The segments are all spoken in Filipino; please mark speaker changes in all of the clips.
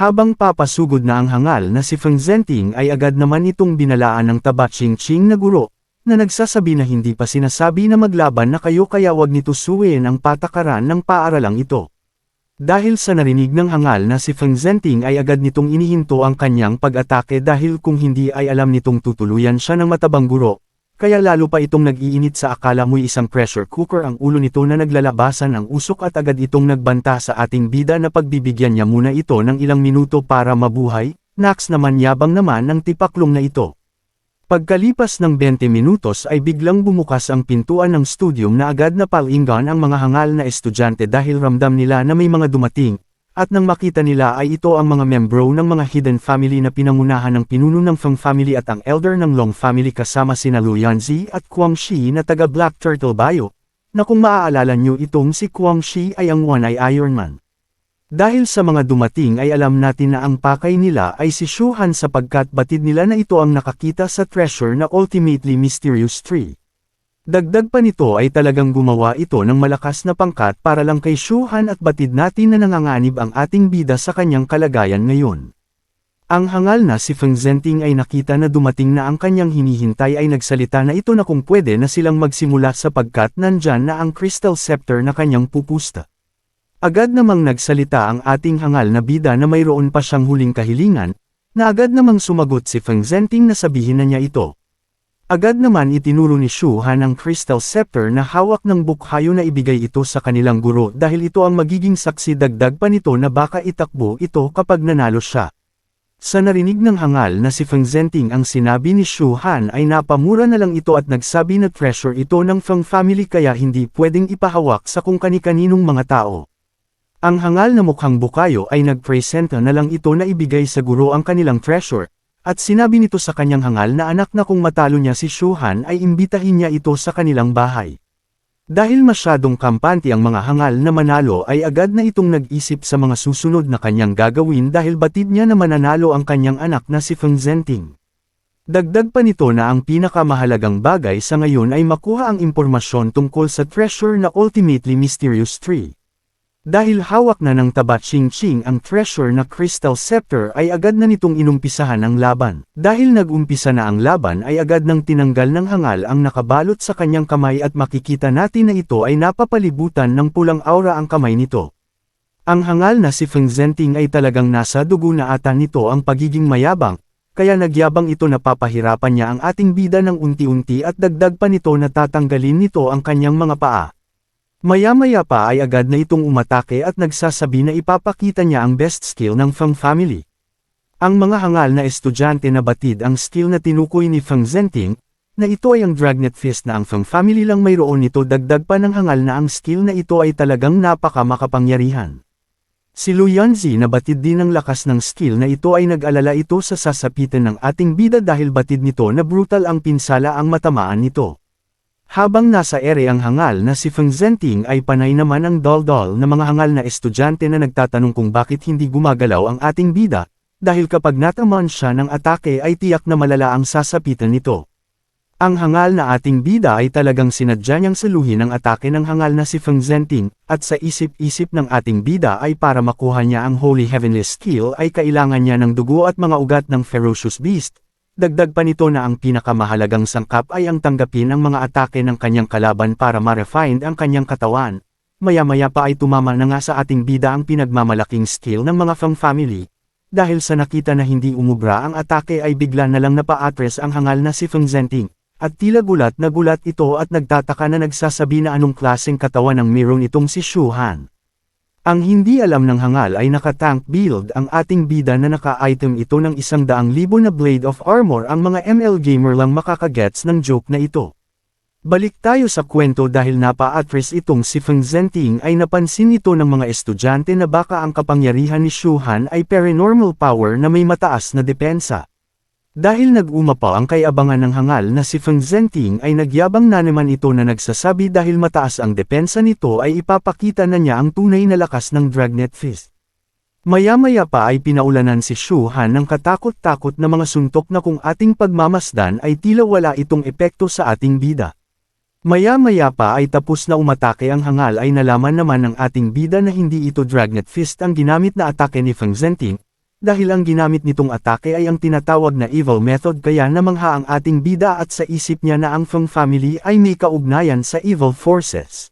Speaker 1: Habang papasugod na ang hangal na si Feng Zhenting ay agad naman itong binalaan ng Taba Ching na guro, na nagsasabi na hindi pa sinasabi na maglaban na kayo kaya wag nito suwiin ang patakaran ng paaralang ito. Dahil sa narinig ng hangal na si Feng Zhenting ay agad nitong inihinto ang kanyang pag-atake dahil kung hindi ay alam nitong tutuluyan siya ng matabang guro, kaya lalo pa itong nag-iinit sa akala mo'y isang pressure cooker ang ulo nito na naglalabasan ng usok at agad itong nagbanta sa ating bida na pagbibigyan niya muna ito ng ilang minuto para mabuhay. Nax naman yabang naman ng tipaklong na ito. Pagkalipas ng 20 minutos ay biglang bumukas ang pintuan ng studyong na agad na palinggan ang mga hangal na estudyante dahil ramdam nila na may mga dumating. At nang makita nila ay ito ang mga membro ng mga hidden family na pinangunahan ng pinuno ng Feng family at ang elder ng Long family kasama sina Lu Yanzi at Quang Shi na taga Black Turtle Bio, na kung maaalala nyo itong si Quang Shi ay ang One Eye Iron Man. Dahil sa mga dumating ay alam natin na ang pakay nila ay si Shu Han sapagkat batid nila na ito ang nakakita sa treasure na ultimately mysterious tree. Dagdag pa nito ay talagang gumawa ito ng malakas na pangkat para lang kay Shu Han at batid natin na nanganganib ang ating bida sa kanyang kalagayan ngayon. Ang hangal na si Feng Zhenting ay nakita na dumating na ang kanyang hinihintay ay nagsalita na ito na kung pwede na silang magsimula sapagkat nandyan na ang crystal scepter na kanyang pupusta. Agad namang nagsalita ang ating hangal na bida na mayroon pa siyang huling kahilingan, na agad namang sumagot si Feng Zhenting na sabihin na niya ito. Agad naman itinuro ni Shu Han ang crystal scepter na hawak ng bukhayo na ibigay ito sa kanilang guro dahil ito ang magiging saksi dagdag pa nito na baka itakbo ito kapag nanalo siya. Sa narinig ng hangal na si Feng Zhenting ang sinabi ni Shu Han ay napamura na lang ito at nagsabi na treasure ito ng Feng family kaya hindi pwedeng ipahawak sa kung kani-kaninong mga tao. Ang hangal na mukhang bukayo ay nagpresenta na lang ito na ibigay sa guro ang kanilang treasure. At sinabi nito sa kanyang hangal na anak na kung matalo niya si Shu Han ay imbitahin niya ito sa kanilang bahay. Dahil masyadong kampante ang mga hangal na manalo ay agad na itong nag-isip sa mga susunod na kanyang gagawin dahil batid niya na mananalo ang kanyang anak na si Feng Zhenting. Dagdag pa nito na ang pinakamahalagang bagay sa ngayon ay makuha ang impormasyon tungkol sa treasure na ultimately mysterious tree. Dahil hawak na ng Taba Ching ang treasure na crystal scepter ay agad na nitong inumpisahan ang laban. Dahil nag-umpisa na ang laban ay agad nang tinanggal ng hangal ang nakabalot sa kanyang kamay at makikita natin na ito ay napapalibutan ng pulang aura ang kamay nito. Ang hangal na si Feng Zhenting ay talagang nasa dugo na ata nito ang pagiging mayabang, kaya nagyabang ito na papahirapan niya ang ating bida ng unti-unti at dagdag pa nito na tatanggalin nito ang kanyang mga paa. Maya-maya pa ay agad na itong umatake at nagsasabi na ipapakita niya ang best skill ng Feng family. Ang mga hangal na estudyante na batid ang skill na tinukoy ni Feng Zhenting, na ito ay ang Dragnet Fist na ang Feng family lang mayroon nito dagdag pa ng hangal na ang skill na ito ay talagang napaka-makapangyarihan. Si Lu Yanzi na batid din ang lakas ng skill na ito ay nag-alala ito sa sasapitan ng ating bida dahil batid nito na brutal ang pinsala ang matamaan nito. Habang nasa ere ang hangal na si Feng Zhenting ay panay naman ang dol-dol na mga hangal na estudyante na nagtatanong kung bakit hindi gumagalaw ang ating bida, dahil kapag natamaan siya ng atake ay tiyak na malala ang sasapitan nito. Ang hangal na ating bida ay talagang sinadya niyang saluhin ang atake ng hangal na si Feng Zhenting, at sa isip-isip ng ating bida ay para makuha niya ang Holy Heavenly Skill ay kailangan niya ng dugo at mga ugat ng Ferocious Beast. Dagdag pa nito na ang pinakamahalagang sangkap ay ang tanggapin ang mga atake ng kanyang kalaban para ma-refine ang kanyang katawan. Maya-maya pa ay tumama na nga sa ating bida ang pinagmamalaking skill ng mga Feng family. Dahil sa nakita na hindi umubra ang atake ay bigla na lang napaatres ang hangal na si Feng Zhenting, at tila gulat na gulat ito at nagtataka na nagsasabi na anong klaseng katawan ang mayroon itong si Shu Han. Ang hindi alam ng hangal ay naka-tank build ang ating bida na naka-item ito ng 100,000 na Blade of Armor ang mga ML gamer lang makakagets ng joke na ito. Balik tayo sa kwento dahil napa-address itong si Feng Zhenting ay napansin ito ng mga estudyante na baka ang kapangyarihan ni Shu Han ay paranormal power na may mataas na depensa. Dahil nag-umapa ang kay-abangan ng hangal na si Feng Zhenting ay nagyabang na naman ito na nagsasabi dahil mataas ang depensa nito ay ipapakita na niya ang tunay na lakas ng Dragnet Fist. Maya-maya pa ay pinaulanan si Shu Han ng katakot-takot na mga suntok na kung ating pagmamasdan ay tila wala itong epekto sa ating bida. Maya-maya pa ay tapos na umatake ang hangal ay nalaman naman ng ating bida na hindi ito Dragnet Fist ang ginamit na atake ni Feng Zhenting, dahil ang ginamit nitong atake ay ang tinatawag na evil method kaya namangha ang ating bida at sa isip niya na ang Feng family ay may kaugnayan sa evil forces.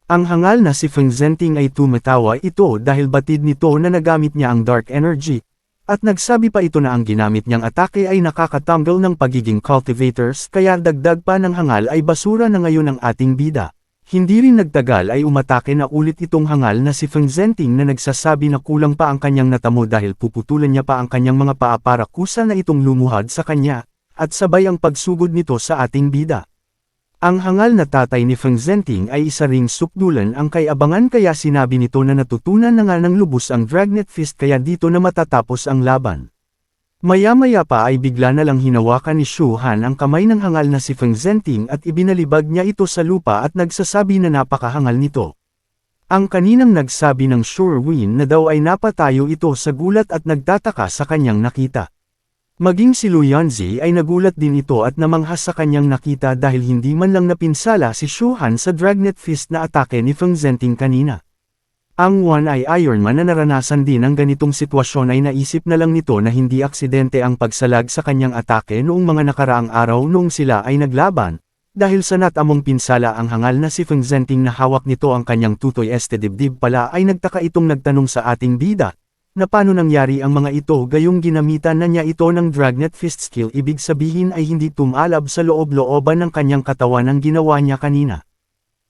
Speaker 1: Ang hangal na si Feng Zhenting ay tumatawa ito dahil batid nito na nagamit niya ang dark energy, at nagsabi pa ito na ang ginamit niyang atake ay nakakatanggal ng pagiging cultivators kaya dagdag pa ng hangal ay basura na ngayon ang ating bida. Hindi rin nagtagal ay umatake na ulit itong hangal na si Feng Zhenting na nagsasabi na kulang pa ang kanyang natamo dahil puputulan niya pa ang kanyang mga paa para kusa na itong lumuhad sa kanya, at sabay ang pagsugod nito sa ating bida. Ang hangal na tatay ni Feng Zhenting ay isa ring sukdulan ang kay-abangan kaya sinabi nito na natutunan na nga ng lubos ang Dragnet Fist kaya dito na matatapos ang laban. Maya-maya pa ay bigla na lang hinawakan ni Shu Han ang kamay ng hangal na si Feng Zhenting at ibinalibag niya ito sa lupa at nagsasabi na napakahangal nito. Ang kaninang nagsabi ng Sure Win na daw ay napatayo ito sa gulat at nagtataka sa kanyang nakita. Maging si Lu Yanzi ay nagulat din ito at namangha sa kanyang nakita dahil hindi man lang napinsala si Shu Han sa Dragnet Fist na atake ni Feng Zhenting kanina. Ang One-Eye Iron Man na naranasan din ang ganitong sitwasyon ay naisip na lang nito na hindi aksidente ang pagsalag sa kanyang atake noong mga nakaraang araw noong sila ay naglaban, dahil sa natamong pinsala ang hangal na si Feng Zhenting na hawak nito ang kanyang tutoy dibdib pala ay nagtaka itong nagtanong sa ating bida, na paano nangyari ang mga ito gayong ginamitan na niya ito ng Dragnet Fist skill ibig sabihin ay hindi tumalab sa loob-looban ng kanyang katawan ang ginawa niya kanina.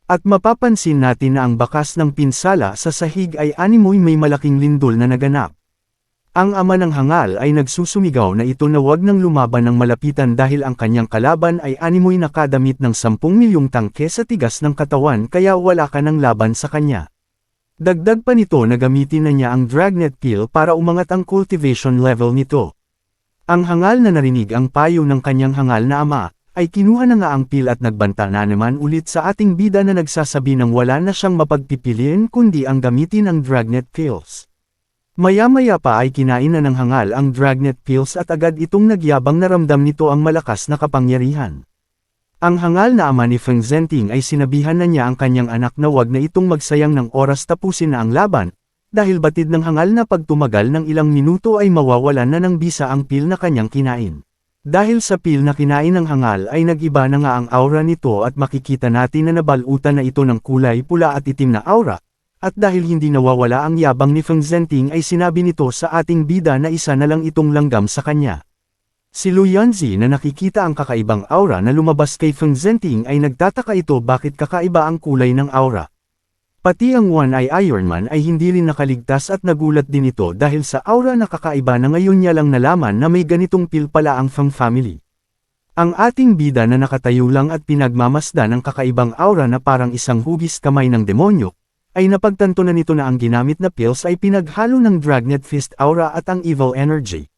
Speaker 1: At mapapansin natin na ang bakas ng pinsala sa sahig ay animoy may malaking lindol na naganap. Ang ama ng hangal ay nagsusumigaw na ito na wag nang lumaban ng malapitan dahil ang kanyang kalaban ay animoy nakadamit ng 10 milyong tangke sa tigas ng katawan kaya wala ka ng laban sa kanya. Dagdag pa nito na gamitin na niya ang Dragnet Peel para umangat ang cultivation level nito. Ang hangal na narinig ang payo ng kanyang hangal na ama, ay kinuha na nga ang peel at nagbanta na naman ulit sa ating bida na nagsasabi ng wala na siyang mapagpipiliin kundi ang gamitin ang Dragnet Pills. Maya-maya pa ay kinain na ng hangal ang Dragnet Pills at agad itong nagyabang naramdam nito ang malakas na kapangyarihan. Ang hangal na ama ni Feng Zhenting ay sinabihan na niya ang kanyang anak na wag na itong magsayang ng oras tapusin na ang laban, dahil batid ng hangal na pag tumagal ng ilang minuto ay mawawalan na ng bisa ang peel na kanyang kinain. Dahil sa peel na kinain ng hangal ay nag-iba na nga ang aura nito at makikita natin na nabalutan na ito ng kulay pula at itim na aura, at dahil hindi nawawala ang yabang ni Feng Zhenting ay sinabi nito sa ating bida na isa na lang itong langgam sa kanya. Si Lu Yanzi na nakikita ang kakaibang aura na lumabas kay Feng Zhenting ay nagtataka ito bakit kakaiba ang kulay ng aura. Pati ang One-Eye Iron Man ay hindi rin nakaligtas at nagulat din ito dahil sa aura na kakaiba na ngayon niya lang nalaman na may ganitong peel pala ang Feng family. Ang ating bida na nakatayo lang at pinagmamasdan ng kakaibang aura na parang isang hugis kamay ng demonyo, ay napagtanto na nito na ang ginamit na pills ay pinaghalo ng Dragnet Fist aura at ang evil energy.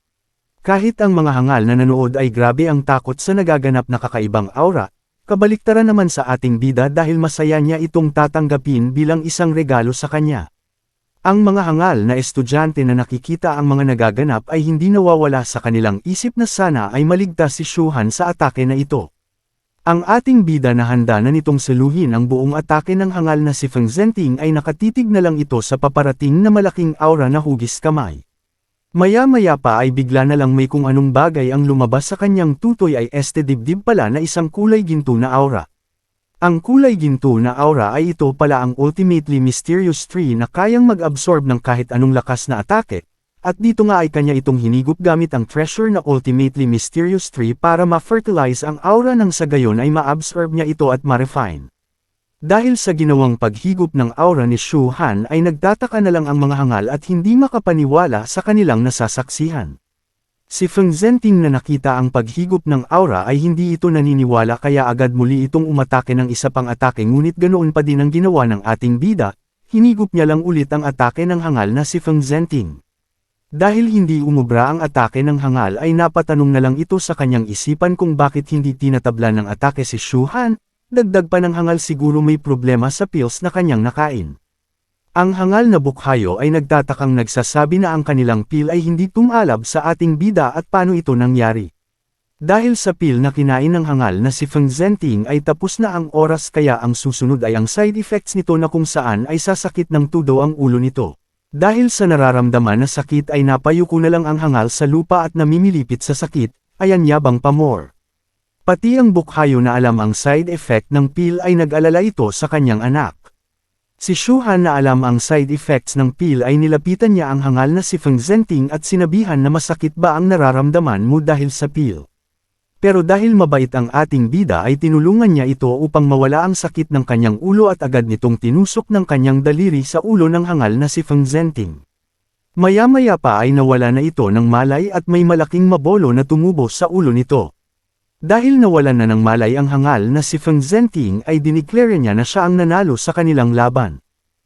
Speaker 1: Kahit ang mga hangal na nanood ay grabe ang takot sa nagaganap na kakaibang aura, kabaliktaran naman sa ating bida dahil masaya niya itong tatanggapin bilang isang regalo sa kanya. Ang mga hangal na estudyante na nakikita ang mga nagaganap ay hindi nawawala sa kanilang isip na sana ay maligtas si Shu Han sa atake na ito. Ang ating bida na handa na nitong saluhin ang buong atake ng hangal na si Feng Zhenting ay nakatitig na lang ito sa paparating na malaking aura na hugis kamay. Maya-maya pa ay bigla na lang may kung anong bagay ang lumabas sa kanyang tutoy ay dibdib pala na isang kulay ginto na aura. Ang kulay ginto na aura ay ito pala ang ultimately mysterious tree na kayang mag-absorb ng kahit anong lakas na atake, at dito nga ay kanya itong hinigup gamit ang treasure na ultimately mysterious tree para ma-fertilize ang aura nang sa gayon ay ma-absorb niya ito at ma-refine. Dahil sa ginawang paghigop ng aura ni Shu Han ay nagtataka na lang ang mga hangal at hindi makapaniwala sa kanilang nasasaksihan. Si Feng Zhenting na nakita ang paghigop ng aura ay hindi ito naniniwala kaya agad muli itong umatake ng isa pang atake ngunit ganoon pa din ang ginawa ng ating bida, hinigop niya lang ulit ang atake ng hangal na si Feng Zhenting. Dahil hindi umubra ang atake ng hangal ay napatanong na lang ito sa kanyang isipan kung bakit hindi tinatabla ng atake si Shu Han. Dagdag pa ng hangal siguro may problema sa pills na kanyang nakain. Ang hangal na bukhayo ay nagtatakang nagsasabi na ang kanilang peel ay hindi tumalab sa ating bida at paano ito nangyari. Dahil sa peel na kinain ng hangal na si Feng Zhenting ay tapos na ang oras kaya ang susunod ay ang side effects nito na kung saan ay sasakit ng tudo ang ulo nito. Dahil sa nararamdaman na sakit ay napayuko na lang ang hangal sa lupa at namimilipit sa sakit, ay anyabang pa more. Pati ang bukhayo na alam ang side effect ng pill ay nag-alala ito sa kanyang anak. Si Shuhan na alam ang side effects ng pill ay nilapitan niya ang hangal na si Feng Zhenting at sinabihan na masakit ba ang nararamdaman mo dahil sa pill. Pero dahil mabait ang ating bida ay tinulungan niya ito upang mawala ang sakit ng kanyang ulo at agad nitong tinusok ng kanyang daliri sa ulo ng hangal na si Feng Zhenting. Maya-maya pa ay nawala na ito ng malay at may malaking mabolo na tumubo sa ulo nito. Dahil nawalan na ng malay ang hangal na si Feng Zhenting ay diniklara niya na siya ang nanalo sa kanilang laban.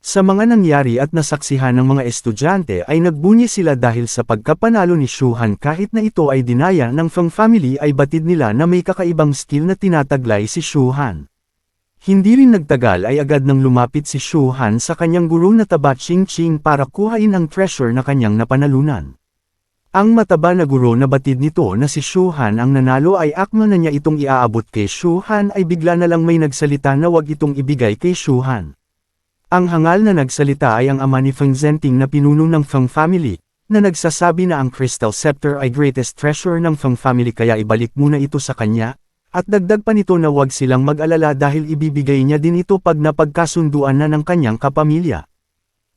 Speaker 1: Sa mga nangyari at nasaksihan ng mga estudyante ay nagbunyi sila dahil sa pagkapanalo ni Shuhan kahit na ito ay dinaya ng Feng family ay batid nila na may kakaibang skill na tinataglay si Shuhan. Hindi rin nagtagal ay agad nang lumapit si Shuhan sa kanyang guro na taba Ching Ching para kuhain ang treasure na kanyang napanalunan. Ang mataba na guro na batid nito na si Shuhan ang nanalo ay akma na niya itong iaabot kay Shuhan ay bigla na lang may nagsalita na wag itong ibigay kay Shuhan. Ang hangal na nagsalita ay ang ama ni Feng Zhenting na pinuno ng Feng family, na nagsasabi na ang Crystal Scepter ay greatest treasure ng Feng family kaya ibalik muna ito sa kanya, at dagdag pa nito na wag silang mag-alala dahil ibibigay niya din ito pag napagkasunduan na ng kanyang kapamilya.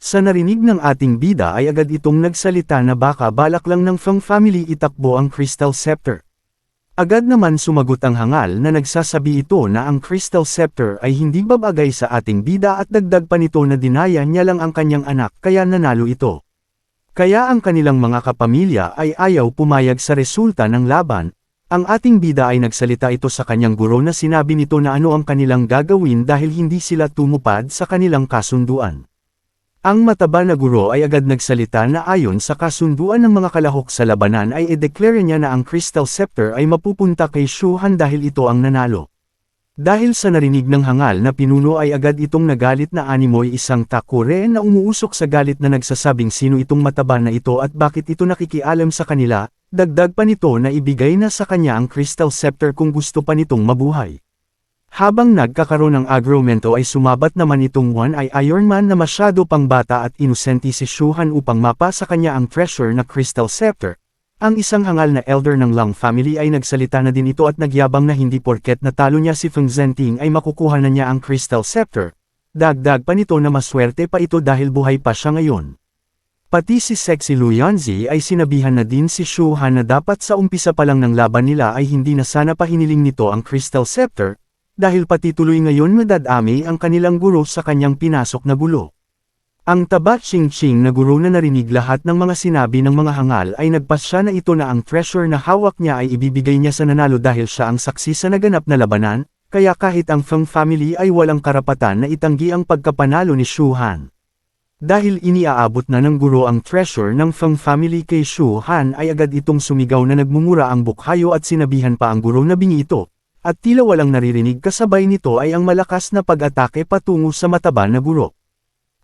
Speaker 1: Sa narinig ng ating bida ay agad itong nagsalita na baka balak lang ng Feng family itakbo ang Crystal Scepter. Agad naman sumagot ang hangal na nagsasabi ito na ang Crystal Scepter ay hindi babagay sa ating bida at dagdag pa nito na dinaya niya lang ang kanyang anak kaya nanalo ito. Kaya ang kanilang mga kapamilya ay ayaw pumayag sa resulta ng laban. Ang ating bida ay nagsalita ito sa kanyang guro na sinabi nito na ano ang kanilang gagawin dahil hindi sila tumupad sa kanilang kasunduan. Ang mataba na guro ay agad nagsalita na ayon sa kasunduan ng mga kalahok sa labanan ay i-declare niya na ang Crystal Scepter ay mapupunta kay Shuhan dahil ito ang nanalo. Dahil sa narinig ng hangal na pinuno ay agad itong nagalit na animoy isang takure na umuusok sa galit na nagsasabing sino itong mataba na ito at bakit ito nakikialam sa kanila, dagdag pa nito na ibigay na sa kanya ang Crystal Scepter kung gusto pa nitong mabuhay. Habang nagkakaroon ng agromento ay sumabat naman itong One Eye Iron Man na masyado pang bata at inosente si Shuhan upang mapa sa kanya ang treasure na Crystal Scepter. Ang isang hangal na elder ng Lang family ay nagsalita na din ito at nagyabang na hindi porket natalo niya si Feng Zhenting ay makukuha na niya ang Crystal Scepter. Dagdag pa nito na maswerte pa ito dahil buhay pa siya ngayon. Pati si Sexy Lu Yanzi ay sinabihan na din si Shuhan na dapat sa umpisa pa lang ng laban nila ay hindi na sana pa hiniling nito ang Crystal Scepter, dahil pati tuloy ngayon madadami ang kanilang guro sa kanyang pinasok na gulo. Ang taba Ching Ching na guro na narinig lahat ng mga sinabi ng mga hangal ay nagpasya na ito na ang treasure na hawak niya ay ibibigay niya sa nanalo dahil siya ang saksi sa naganap na labanan, kaya kahit ang Feng family ay walang karapatan na itanggi ang pagkapanalo ni Shuhan. Dahil iniaabot na ng guro ang treasure ng Feng family kay Shuhan ay agad itong sumigaw na nagmumura ang bukhayo at sinabihan pa ang guro na bingi ito. At tila walang naririnig kasabay nito ay ang malakas na pag-atake patungo sa mataba na guro.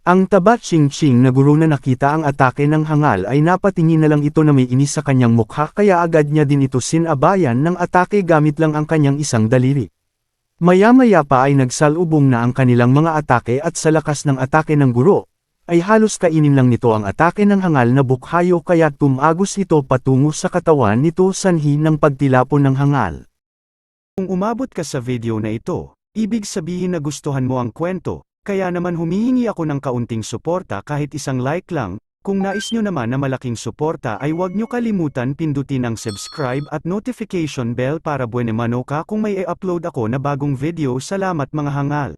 Speaker 1: Ang taba Ching Ching na guro na nakita ang atake ng hangal ay napatingin na lang ito na may inis sa kanyang mukha kaya agad niya din ito sinabayan ng atake gamit lang ang kanyang isang daliri. Maya-maya pa ay nagsalubong na ang kanilang mga atake at sa lakas ng atake ng guro, ay halos kainin lang nito ang atake ng hangal na bukhayo kaya tumagos ito patungo sa katawan nito sanhi ng pagtilapon ng hangal. Kung umabot ka sa video na ito, ibig sabihin na gustuhan mo ang kwento, kaya naman humihingi ako ng kaunting suporta kahit isang like lang. Kung nais nyo naman na malaking suporta ay huwag nyo kalimutan pindutin ang subscribe at notification bell para buwan naman ka kung may i-upload ako na bagong video. Salamat mga hangal.